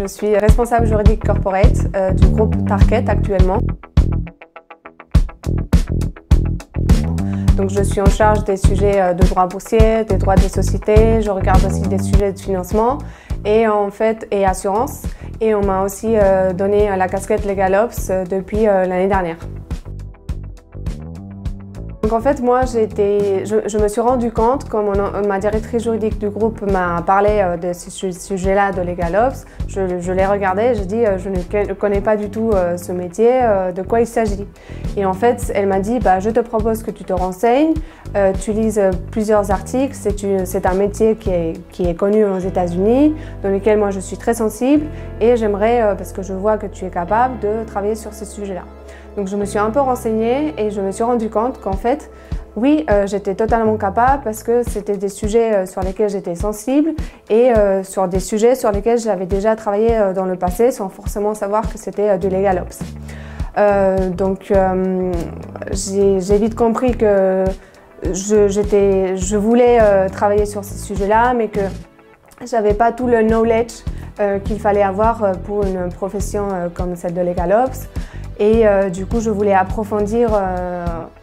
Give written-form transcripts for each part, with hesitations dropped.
Je suis responsable juridique corporate du groupe Target actuellement. Donc, je suis en charge des sujets de droit boursier, des droits des sociétés, je regarde aussi des sujets de financement et assurance. Et on m'a aussi donné la casquette LegalOps depuis l'année dernière. Donc en fait, moi, je me suis rendu compte, quand ma directrice juridique du groupe m'a parlé de ce sujet-là de LegalOps, je l'ai regardé, j'ai dit je ne connais pas du tout ce métier, de quoi il s'agit. Et en fait, elle m'a dit je te propose que tu te renseignes, tu lises plusieurs articles, c'est un métier qui est connu aux États-Unis, dans lequel moi je suis très sensible et j'aimerais, parce que je vois que tu es capable de travailler sur ces sujets-là. Donc je me suis un peu renseignée et je me suis rendu compte qu'en fait, oui, j'étais totalement capable parce que c'était des sujets sur lesquels j'étais sensible et sur des sujets sur lesquels j'avais déjà travaillé dans le passé sans forcément savoir que c'était du LegalOps. Donc j'ai vite compris que je voulais travailler sur ces sujets-là, mais que j'avais pas tout le knowledge qu'il fallait avoir pour une profession comme celle de LegalOps. Et du coup, je voulais approfondir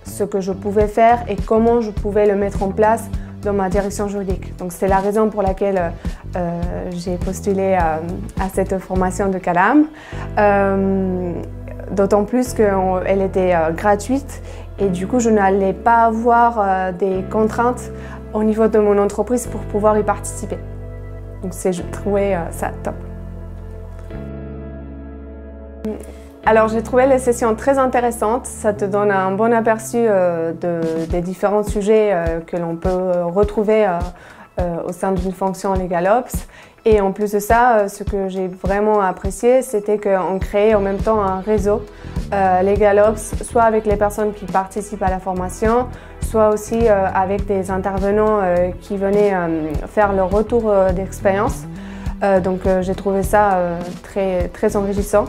ce que je pouvais faire et comment je pouvais le mettre en place dans ma direction juridique. Donc c'est la raison pour laquelle j'ai postulé à cette formation de Calam. D'autant plus qu'elle était gratuite et du coup, je n'allais pas avoir des contraintes au niveau de mon entreprise pour pouvoir y participer. Donc je trouvais ça top. Alors j'ai trouvé les sessions très intéressantes, ça te donne un bon aperçu des différents sujets que l'on peut retrouver au sein d'une fonction LegalOps. Et en plus de ça, ce que j'ai vraiment apprécié, c'était qu'on créait en même temps un réseau LegalOps, soit avec les personnes qui participent à la formation, soit aussi avec des intervenants qui venaient faire leur retour d'expérience. Donc j'ai trouvé ça très enrichissant.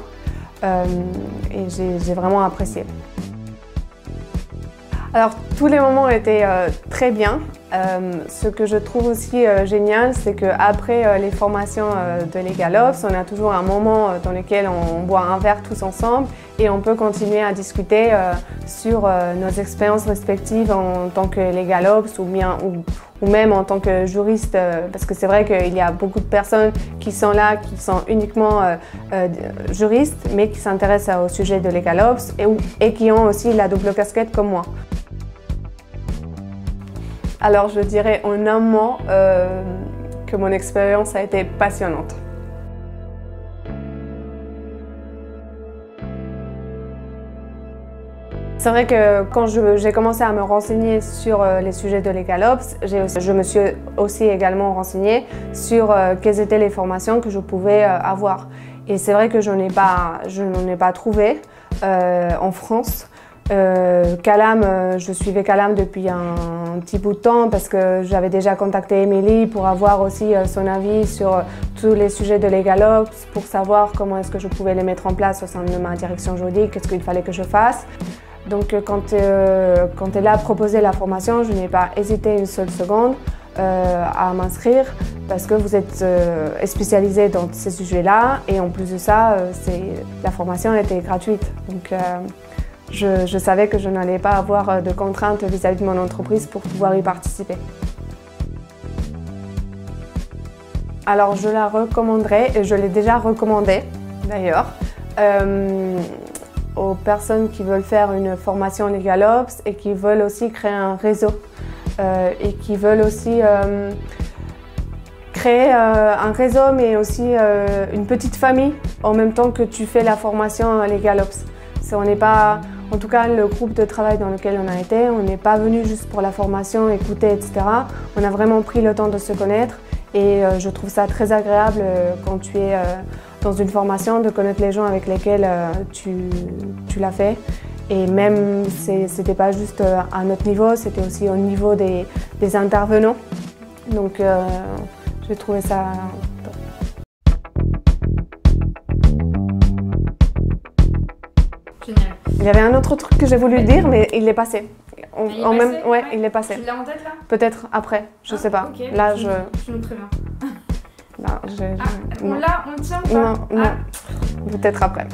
Et j'ai vraiment apprécié. Alors tous les moments étaient très bien. Ce que je trouve aussi génial, c'est qu'après les formations de LegalOps, on a toujours un moment dans lequel on boit un verre tous ensemble et on peut continuer à discuter sur nos expériences respectives en tant que LegalOps ou même en tant que juriste, parce que c'est vrai qu'il y a beaucoup de personnes qui sont là, qui sont uniquement juristes, mais qui s'intéressent au sujet de LegalOps et qui ont aussi la double casquette comme moi. Alors je dirais en un mot que mon expérience a été passionnante. C'est vrai que quand j'ai commencé à me renseigner sur les sujets de LegalOps, je me suis aussi également renseignée sur quelles étaient les formations que je pouvais avoir. Et c'est vrai que je n'en ai pas trouvé en France. Calam, je suivais Calam depuis un petit bout de temps parce que j'avais déjà contacté Émilie pour avoir aussi son avis sur tous les sujets de LegalOps, pour savoir comment est-ce que je pouvais les mettre en place au sein de ma direction juridique, qu'est-ce qu'il fallait que je fasse. Donc quand elle a proposé la formation, je n'ai pas hésité une seule seconde à m'inscrire parce que vous êtes spécialisé dans ces sujets-là et en plus de ça, la formation était gratuite. Donc, je savais que je n'allais pas avoir de contraintes vis-à-vis de mon entreprise pour pouvoir y participer. Alors je la recommanderais, et je l'ai déjà recommandée d'ailleurs, aux personnes qui veulent faire une formation LegalOps et qui veulent aussi créer un réseau et qui veulent aussi créer un réseau mais aussi une petite famille en même temps que tu fais la formation LegalOps. On n'est pas, en tout cas le groupe de travail dans lequel on a été, on n'est pas venu juste pour la formation, écouter, etc. On a vraiment pris le temps de se connaître et je trouve ça très agréable quand tu es dans une formation de connaître les gens avec lesquels tu l'as fait. Et même, c'était pas juste à notre niveau, c'était aussi au niveau des intervenants. Donc j'ai trouvé ça top. Génial. Il y avait un autre truc que j'ai voulu dire, mais il est passé. Ouais, il est passé. Tu l'as en tête là? Peut-être après, je sais pas. Okay, là, je me préviens. Non, On non. l'a, on le tient ou pas? Non, non. Peut-être après.